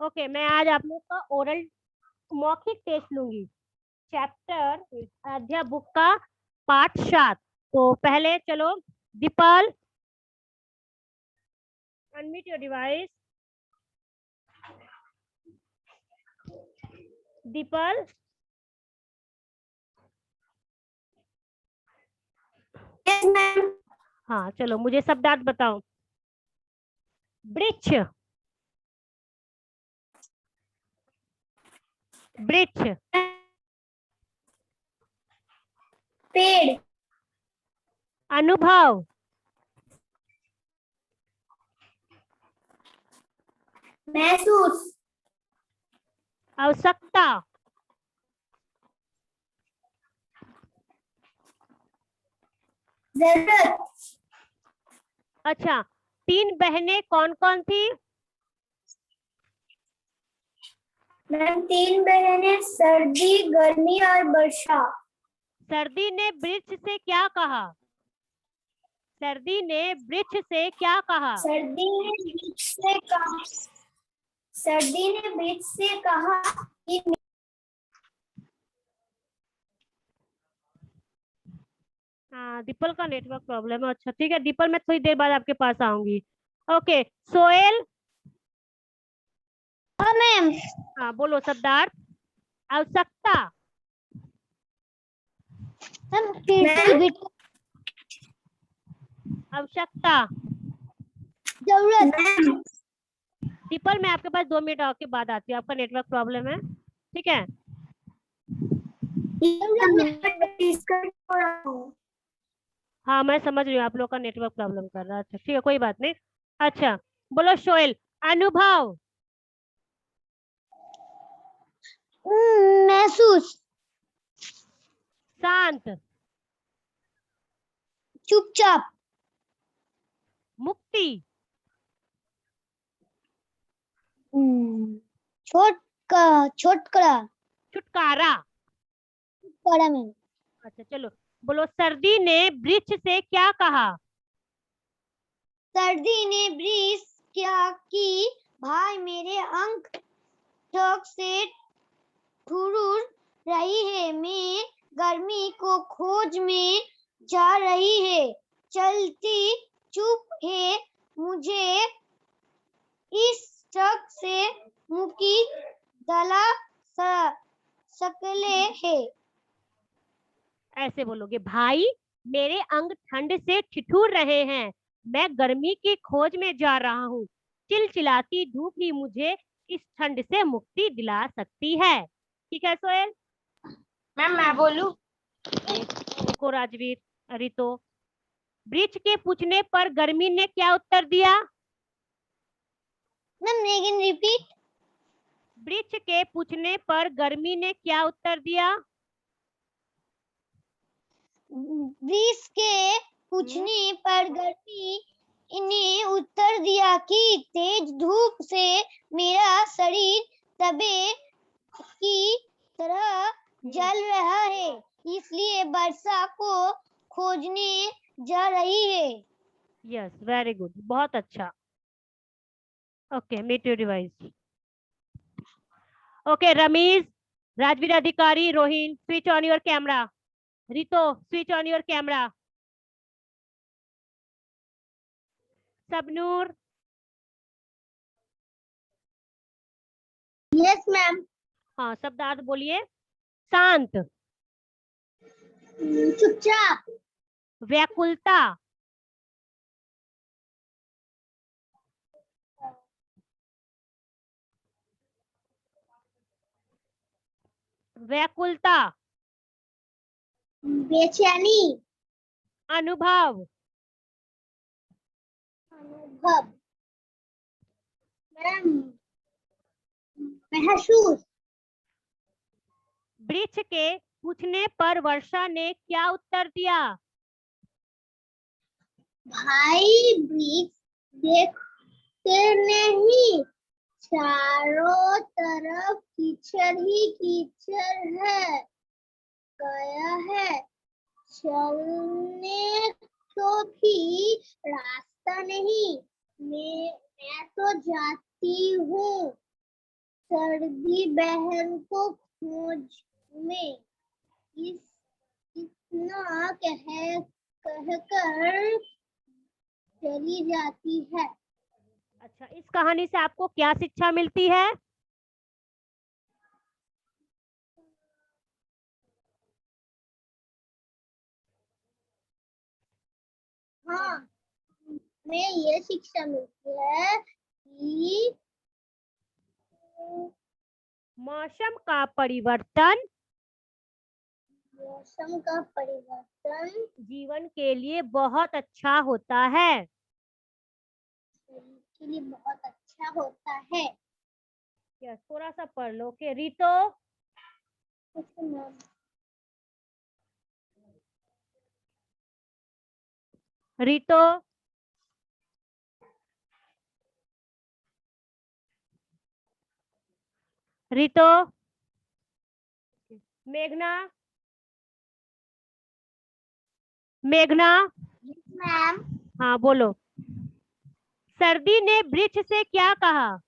Okay, मैं आज आप लोग का ओरल मौखिक टेस्ट लूंगी। चैप्टर अध्याय बुक का पाठ 7। तो पहले चलो, the people unmute your device. The people, yes ma'am. हाँ चलो, मुझे शब्दार्थ बताओ। वृक्ष, वृक्ष। पेड़, अनुभव, महसूस, आवश्यकता, जरूरत। अच्छा, 3 बहनें कौन कौन थी? मैम 3 बहनें, सर्दी, गर्मी और वर्षा। सर्दी ने वृक्ष से क्या कहा? सर्दी ने वृक्ष से क्या कहा? सर्दी ने वृक्ष से कहा, सर्दी ने वृक्ष से कहा कि हाँ, दीपल का नेटवर्क प्रॉब्लम है। अच्छा ठीक है दीपल, मैं थोड़ी देर बाद आपके पास आऊंगी। ओके, सोहेल। हाँ मैम। हाँ बोलो शब्दार्थ। आवश्यकता, आवश्यकता। जरूरत। दीपल, मैं आपके पास 2 मिनट के बाद आती हूँ, आपका नेटवर्क प्रॉब्लम है, ठीक है। हाँ मैं समझ रही हूँ, आप लोग का नेटवर्क प्रॉब्लम कर रहा है। अच्छा ठीक है, कोई बात नहीं। अच्छा बोलो सोहेल। अनुभव, महसूस, शांत, चुपचाप, मुक्ति, छोटकड़ा, छुटकारा। बड़ा मैम। अच्छा चलो, बोलो सर्दी ने वृक्ष से क्या कहा? सर्दी ने वृक्ष क्या की, भाई मेरे अंक ठोक से ठुरुर रही है, मैं गर्मी को खोज में जा रही है, चलती चुप है, मुझे इस ट्रक से मुक्ति दिला सकले है। ऐसे बोलोगे, भाई मेरे अंग ठंड से ठिठुर रहे हैं, मैं गर्मी की खोज में जा रहा हूँ, चिलचिलाती धूप ही मुझे इस ठंड से मुक्ति दिला सकती है। ठीक है सोहेल? मैम मैं बोलूं? रुको राजवीर, रितो। वृक्ष के पूछने पर गर्मी ने क्या उत्तर दिया? Ma'am again repeat. वृक्ष के पूछने पर गर्मी ने क्या उत्तर दिया? वृक्ष के पूछने पर गर्मी ने उत्तर दिया कि तेज धूप से मेरा शरीर तबे की तरह जल रहा है, इसलिए वर्षा को खोजने जा रही है। यस, वेरी गुड, बहुत अच्छा। Okay, mute your device. Okay Ramiz, Rajveer Adhikari, Rohin, switch on your camera. Rito, switch on your camera. Sabnoor, yes ma'am. हाँ शब्दार्थ बोलिए। शांत, चुपचाप, व्याकुलता, व्याकुलता, बेचैनी, अनुभव, अनुभव, मैम महसूस। वृक्ष के पूछने पर वर्षा ने क्या उत्तर दिया? भाई वृक्ष देखते नहीं, चारों तरफ कीचड़ ही कीचड़ है, गया है, चलने तो भी रास्ता नहीं, मैं तो जाती हूँ। सर्दी बहन को खोज में इतना कहकर चली जाती है। अच्छा, इस कहानी से आपको क्या शिक्षा मिलती है? हाँ, में ये शिक्षा मिलती है कि मौसम का परिवर्तन जीवन के लिए बहुत अच्छा होता है। के लिए बहुत अच्छा होता है। यस, थोड़ा सा पढ़ लो के रितो। रितो, रितो, मेघना, मेघना, मैम, हाँ बोलो। सर्दी ने वृक्ष से क्या कहा?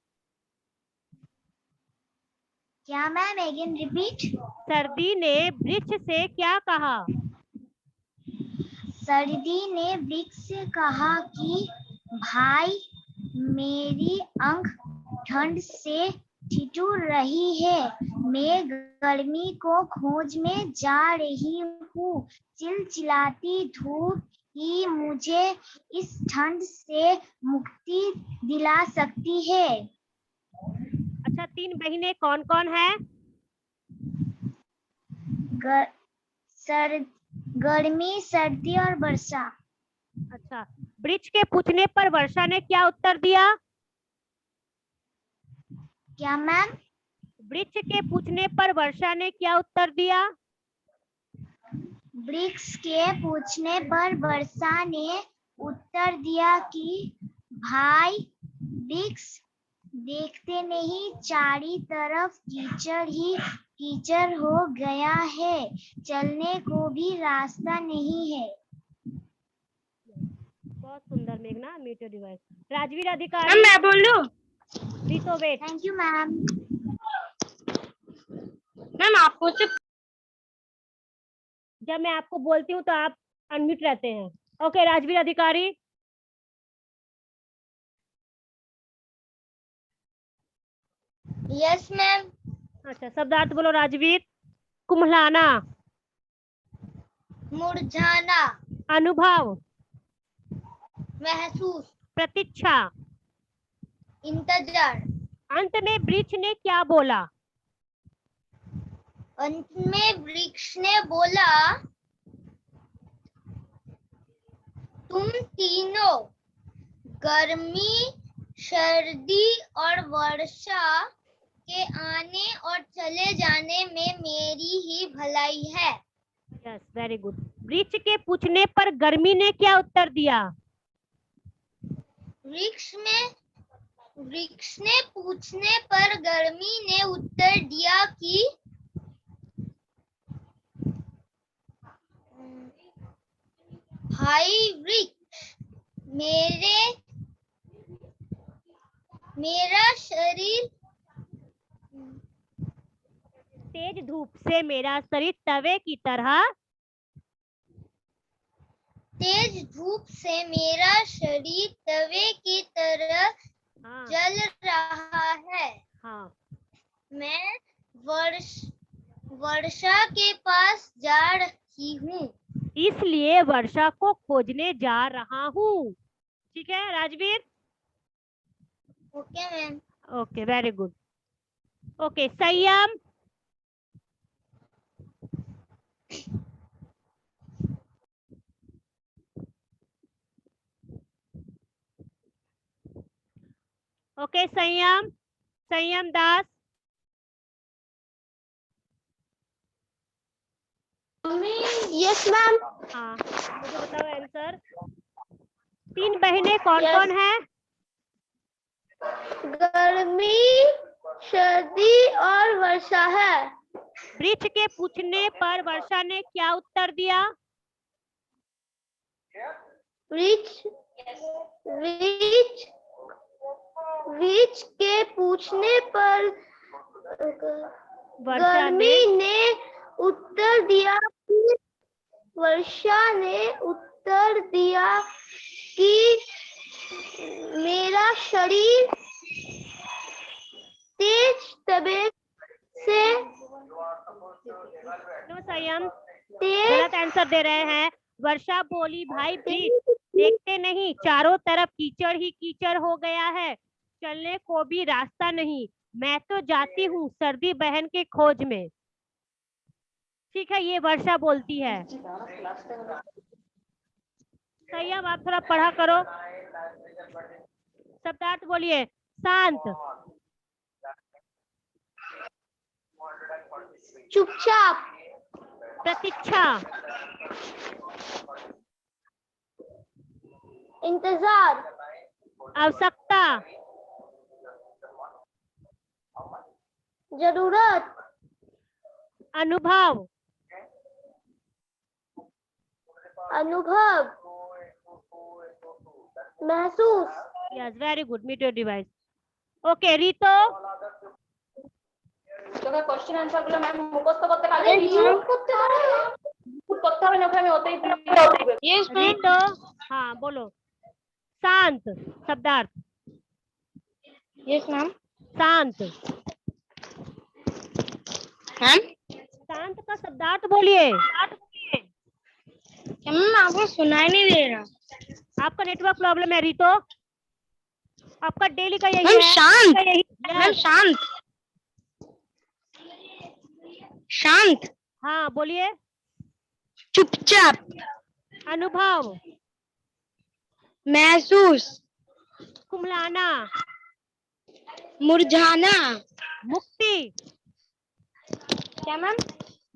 क्या मैम, अगेन रिपीट। सर्दी ने वृक्ष से क्या कहा? सर्दी ने वृक्ष से कहा कि भाई, मेरी आंख ठंड से ठिठुर रही है। मैं गर्मी को खोज में जा रही हूँ। चिलचिलाती धूप ही मुझे इस ठंड से मुक्ति दिला सकती है। अच्छा, 3 बहनें कौन कौन है? गर्मी, सर्दी और वर्षा। अच्छा, वृक्ष के पूछने पर वर्षा ने क्या उत्तर दिया? क्या मैम? वृक्ष के पूछने पर वर्षा ने क्या उत्तर दिया? वृक्ष के पूछने पर वर्षा ने उत्तर दिया कि भाई वृक्ष, देखते नहीं चारी तरफ कीचड़ ही कीचड़ हो गया है। चलने को भी रास्ता नहीं है। बहुत सुंदर मेघना, मीट योर डिवाइस। राजवीर अधिकारी, मैं बोलूं? Rito wait. Thank you ma'am. Ma'am आपको से जब मैं आपको बोलती हूँ तो आप अनम्यूट रहते हैं। ओके, राजवीर अधिकारी। Yes ma'am. अच्छा, शब्दार्थ बोलो राजवीर। कुम्हलाना, मुरझाना, अनुभव, महसूस, प्रतीक्षा। इंतजार। अंत में वृक्ष ने क्या बोला? अंत में वृक्ष ने बोला, तुम तीनों गर्मी, सर्दी और वर्षा के आने और चले जाने में मेरी ही भलाई है। Yes, very good. वृक्ष के पूछने पर गर्मी ने क्या उत्तर दिया? वृक्ष ने पूछने पर गर्मी ने उत्तर दिया कि भाई वृक्ष, मेरा शरीर तेज धूप से मेरा शरीर तवे की तरह जल रहा है। हाँ, मैं वर्षा के पास जा रही हूँ। इसलिए वर्षा को खोजने जा रहा हूँ। ठीक है Rajveer? Okay ma'am. Okay, very good. Okay, संयम, ओके, संयम, संयम दास। Yes ma'am. हाँ, मुझे बताओ आंसर। 3 बहनें कौन कौन है? गर्मी, सर्दी और वर्षा है। वृक्ष के पूछने पर वर्षा ने क्या उत्तर दिया? वृक्ष के पूछने पर वर्षा ने गर्मी ने उत्तर दिया कि वर्षा ने उत्तर दिया कि मेरा शरीर तेज तबीयत से नो संयम, तेज गलत आंसर दे रहे हैं। वर्षा बोली, भाई ब्रिज देखते नहीं, चारों तरफ कीचड़ ही कीचड़ हो गया है, चलने को भी रास्ता नहीं, मैं तो जाती हूँ सर्दी बहन के खोज में। ठीक है, ये वर्षा बोलती है। संयम, आप थोड़ा पढ़ा करो। शब्दार्थ बोलिए। शांत, चुपचाप, प्रतीक्षा, इंतजार, आवश्यकता, जरूरत, अनुभव, अनुभव, महसूस। Yes, very good, mute your device. Okay Rito, তোকে কোশ্চেন আনসার গুলো ম্যাম মুখস্থ করতে পারলে করতে হবে না, ওখানে আমি ওতেই यस रीतो, हाँ बोलो। शांत, शब्दार्थ। Yes ma'am. शांत, मैम शांत का शब्दार्थ बोलिए। मैम आपको सुनाई नहीं दे रहा। आपका नेटवर्क प्रॉब्लम है रीतो, आपका डेली का यही मैम है। शांत, Yes. मैम शांत, शांत, हाँ बोलिए। चुपचाप, अनुभव, महसूस, कुम्हलाना, मुरझाना। मुक्ति, क्या मैम?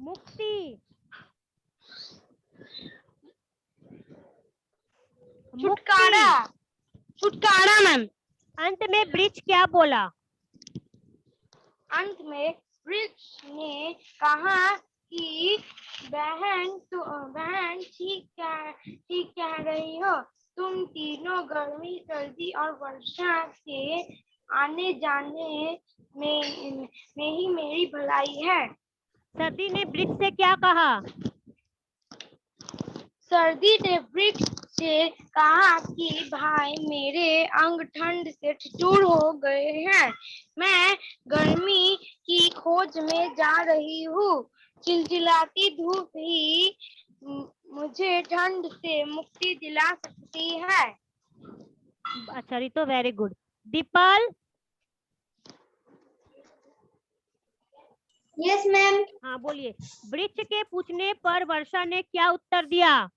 मुक्ति, छुटकारा, छुटकारा मैम। अंत में ब्रिज क्या बोला? अंत में वृक्ष ने कहा कि बहन ठीक कह रही हो, तुम तीनों गर्मी, सर्दी और वर्षा के आने जाने में ही मेरी भलाई है। सर्दी ने ब्रिज से क्या कहा? सर्दी ने वृक्ष से कहा कि भाई मेरे अंग ठंड से ठिठुर हो गए हैं, मैं गर्मी की खोज में जा रही हूँ, चिलचिलाती धूप ही मुझे ठंड से मुक्ति दिला सकती है। अच्छा Rito, very good. Deepal, yes ma'am. हाँ बोलिए। वृक्ष के पूछने पर वर्षा ने क्या उत्तर दिया?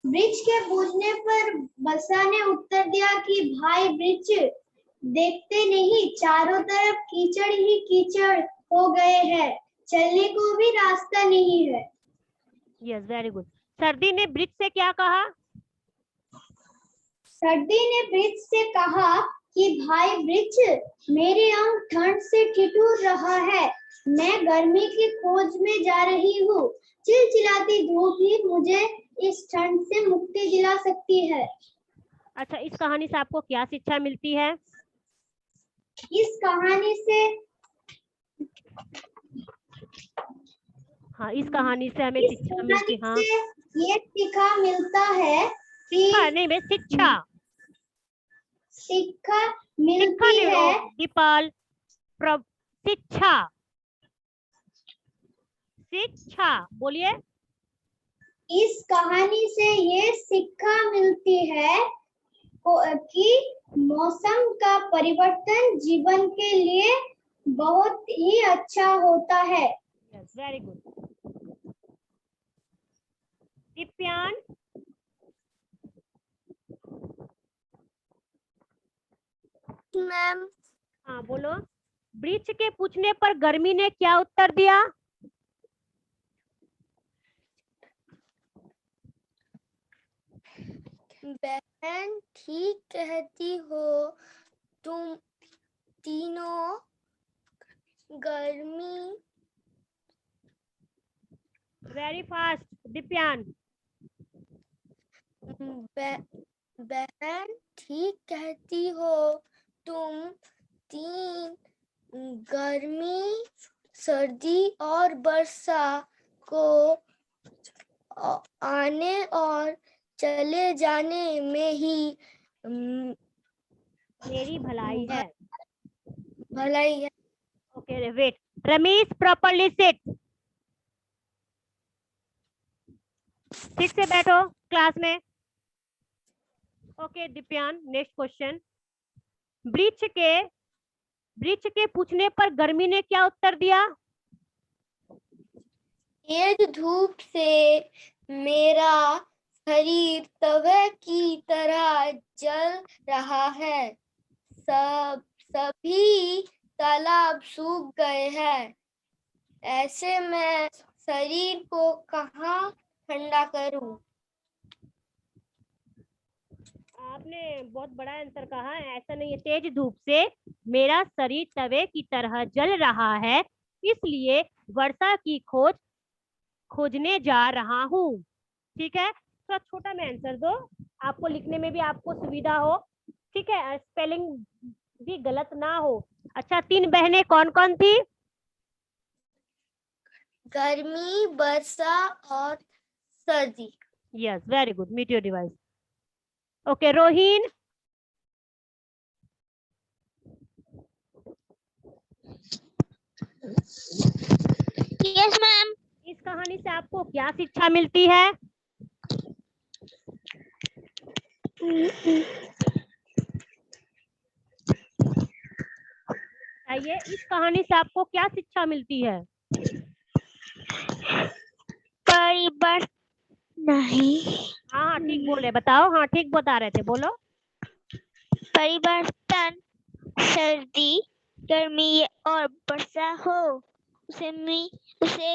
वृक्ष के पूछने पर वर्षा ने उत्तर दिया कि भाई वृक्ष देखते नहीं, चारों तरफ कीचड़ ही कीचड़ हो गए हैं, चलने को भी रास्ता नहीं है। Yes, very good. सर्दी ने ब्रिज से क्या कहा? सर्दी ने वृक्ष से कहा कि भाई वृक्ष मेरे अंग ठंड से ठिठुर रहा है, मैं गर्मी की खोज में जा रही हूँ, चिलचिलाती धूप ही मुझे इस ठंड से मुक्ति दिला सकती है। अच्छा, इस कहानी से आपको क्या शिक्षा मिलती है? इस कहानी से हाँ, इस कहानी से हमें शिक्षा मिलती है। हाँ, ये सीखा मिलता है कि नहीं मैं शिक्षा शिक्षा मिलती है। दीपल, शिक्षा, शिक्षा बोलिए। इस कहानी से ये शिक्षा मिलती है कि मौसम का परिवर्तन जीवन के लिए बहुत ही अच्छा होता है। Yes, very good. Divyan, ma'am, हाँ बोलो। वृक्ष के पूछने पर गर्मी ने क्या उत्तर दिया? बहन ठीक कहती हो, तुम तीनों गर्मी। Very fast दिव्यान। बहन ठीक कहती हो, तुम तीन गर्मी सर्दी और वर्षा को आने और चले जाने में ही मेरी भलाई है। भलाई है। Okay wait, Ramesh properly sit. ठीक से बैठो क्लास में। Okay Divyan, next question. वृक्ष के पूछने पर गर्मी ने क्या उत्तर दिया? तेज धूप से मेरा शरीर तवे की तरह जल रहा है। सभी तालाब सूख गए हैं। ऐसे में शरीर को कहाँ ठंडा करूं? आपने बहुत बड़ा आंसर कहा। ऐसा नहीं है, तेज धूप से मेरा शरीर तवे की तरह जल रहा है, इसलिए वर्षा की खोजने जा रहा हूँ। ठीक है, थोड़ा छोटा में आंसर दो, आपको लिखने में भी आपको सुविधा हो। ठीक है, स्पेलिंग भी गलत ना हो। अच्छा, 3 बहनें कौन कौन थी? गर्मी, वर्षा और सर्दी। Yes, very good, mute your device. Okay Rohin. Yes ma'am. इस कहानी से आपको क्या शिक्षा मिलती है? आइए, इस कहानी से आपको क्या शिक्षा मिलती है? परिवर्तन नहीं। हाँ ठीक बोले, बताओ। हाँ ठीक बता रहे थे, बोलो। परिवर्तन, सर्दी, गर्मी और वर्षा हो, उसे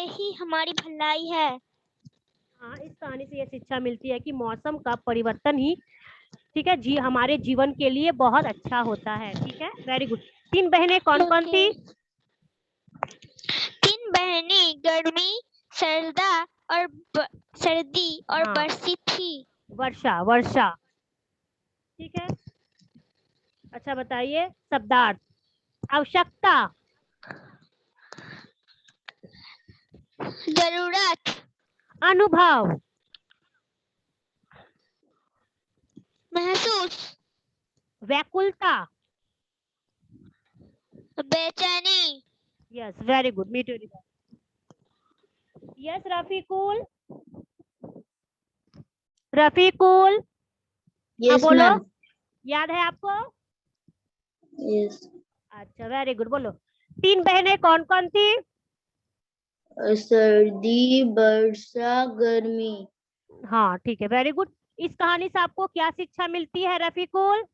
ही हमारी भलाई है। हाँ, इस कहानी से ये शिक्षा मिलती है कि मौसम का परिवर्तन ही, ठीक है जी, हमारे जीवन के लिए बहुत अच्छा होता है। ठीक है, वेरी गुड। 3 बहनें कौन कौन थी? 3 बहनें गर्मी, सर्दी और हाँ, वर्षा थी। वर्षा। ठीक है, अच्छा बताइए शब्दार्थ। आवश्यकता, जरूरत, अनुभव, महसूस, व्याकुलता। बेचैनी। Yes, very good, mute your device. Yes Rafiqul. Yes बोलो, मैम। याद है आपको? यस। अच्छा वेरी गुड, बोलो। 3 बहनें कौन कौन थी? सर्दी, वर्षा, गर्मी। हाँ ठीक है, वेरी गुड। इस कहानी से आपको क्या शिक्षा मिलती है रफीकुल?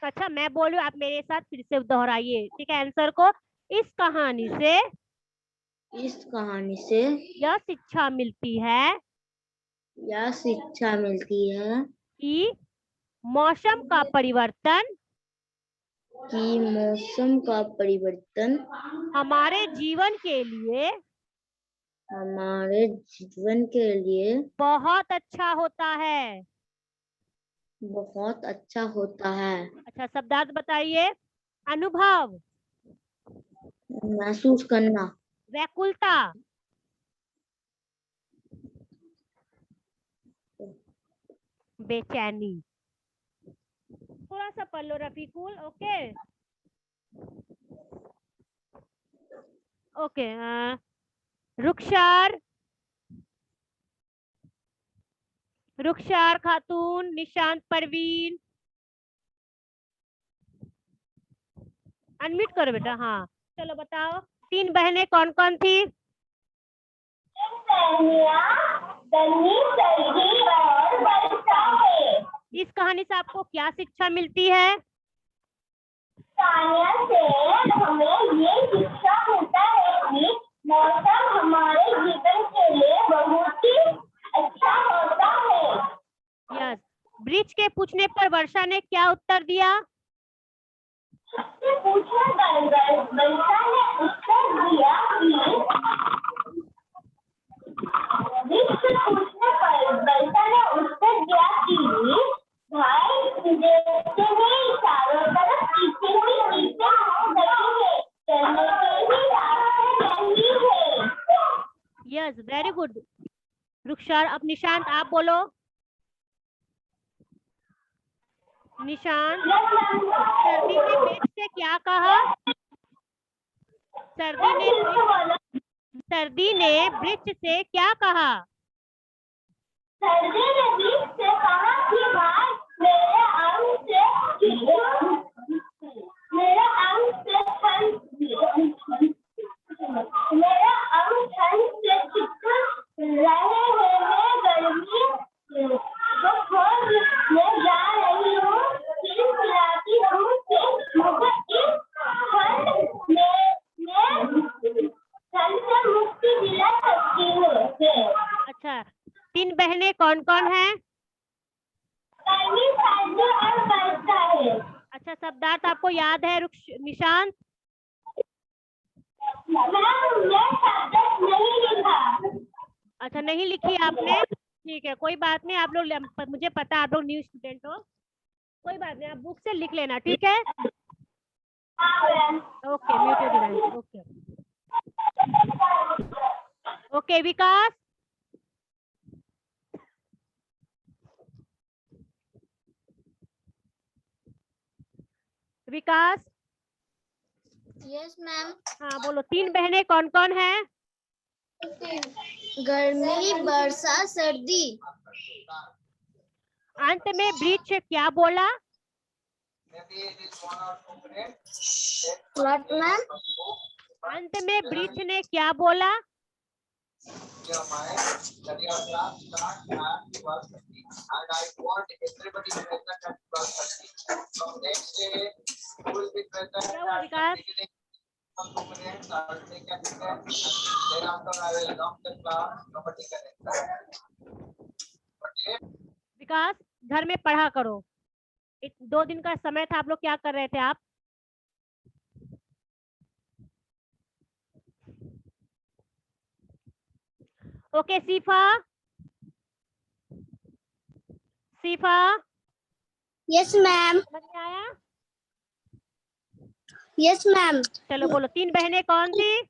अच्छा मैं बोलूं, आप मेरे साथ फिर से दोहराइए, ठीक है, आंसर को। इस कहानी से यह शिक्षा मिलती है कि मौसम का परिवर्तन हमारे जीवन के लिए बहुत अच्छा होता है। अच्छा शब्दार्थ बताइए। अनुभव, महसूस करना, व्याकुलता, बेचैनी। थोड़ा सा पढ़ लो रफीकुल। ओके रुखसार खातून, निशांत परवीन, अनम्यूट करो बेटा। हाँ चलो बताओ, 3 बहनें कौन कौन थी? गर्मी, सर्दी और वर्षा है। इस कहानी से आपको क्या शिक्षा मिलती है? कहानियों से हमें ये शिक्षा मिलता है कि मौसम हमारे जीवन के लिए बहुत ही अच्छा होता है। यस, वृक्ष के पूछने पर वर्षा ने क्या उत्तर दिया? उससे पूछने पर वर्षा ने उत्तर दिया कि भाई मुझे तुषार। अब निशांत आप बोलो। निशांत, सर्दी ने वृक्ष से क्या कहा? सर्दी ने वृक्ष से क्या कहा? सर्दी ने वृक्ष से कहा कि भाई मेरे अंग से ठिठुर रहे हैं। मैं गर्मी को खोज में जा रही हूँ। चिलचिलाती धूप से मुझे इस ठंड से मुक्ति दिला सकती है। अच्छा, 3 बहनें कौन कौन हैं? गर्मी, सर्दी और वर्षा है। अच्छा, शब्दार्थ आपको याद है निशांत? नहीं लिखा। अच्छा, नहीं लिखी आपने? ठीक है, कोई बात नहीं। आप लोग, मुझे पता है आप लोग न्यू स्टूडेंट हो, कोई बात नहीं, आप बुक से लिख लेना, ठीक है? Okay, mute your device. Okay okay, Vikas. Vikas, yes ma'am. हाँ बोलो, 3 बहनें कौन कौन हैं? गर्मी, वर्षा, सर्दी। अंत में वृक्ष क्या बोला? What ma'am? अंत में वृक्ष ने क्या बोला? क्या हुआ विकास? विकास, घर में पढ़ा करो। 2 दिन का समय था, आप लोग क्या कर रहे थे आप? ओके, सीफा। Yes ma'am. समझ में आया? Yes ma'am. चलो बोलो, 3 बहनें कौन थी?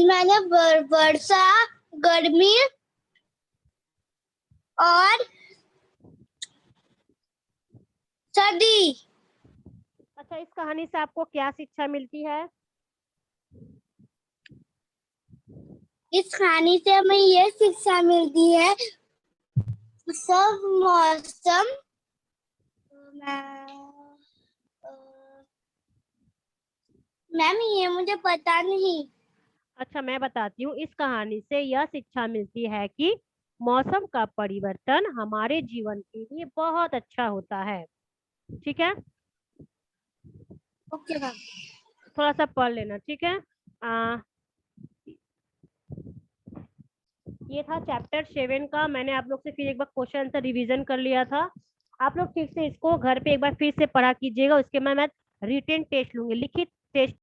मैंने वर्षा, गर्मी और सर्दी। अच्छा, इस कहानी से आपको क्या शिक्षा मिलती है? इस कहानी से हमें यह शिक्षा मिलती है, सब मौसम मैम ये मुझे पता नहीं। अच्छा, मैं बताती हूँ। इस कहानी से यह शिक्षा मिलती है कि मौसम का परिवर्तन हमारे जीवन के लिए बहुत अच्छा होता है। ठीक है, ओके मैम। थोड़ा सा पढ़ लेना, ठीक है? ये था चैप्टर 7 का। मैंने आप लोग से फिर एक बार क्वेश्चन आंसर रिवीजन कर लिया था। आप लोग ठीक से इसको घर पे एक बार फिर से पढ़ा कीजिएगा। उसके बाद मैं रिटेन टेस्ट लूंगी, लिखित टेस्ट